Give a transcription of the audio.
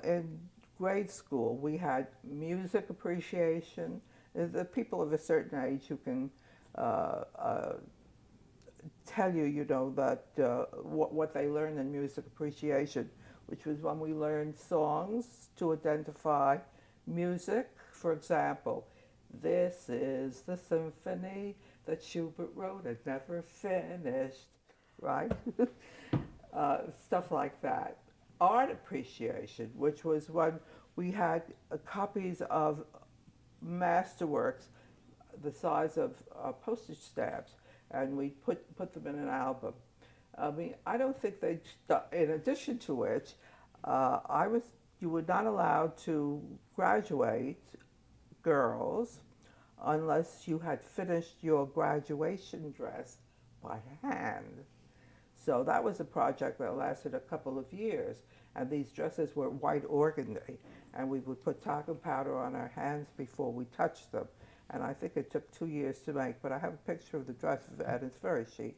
in grade school, we had music appreciation. The people of a certain age who can uh, uh, tell you, that what they learned in music appreciation, which was when we learned songs to identify music. For example, this is the symphony that Schubert wrote and never finished, right? Stuff like that. Art appreciation, which was when we had copies of masterworks the size of postage stamps, and we put them in an album. I mean, I don't think they. In addition to which, I was you were not allowed to graduate, girls, unless you had finished your graduation dress by hand. So that was a project that lasted a couple of years, and these dresses were white organdy, and we would put talcum powder on our hands before we touched them. And I think it took 2 years to make, but I have a picture of the dress, and it's very chic.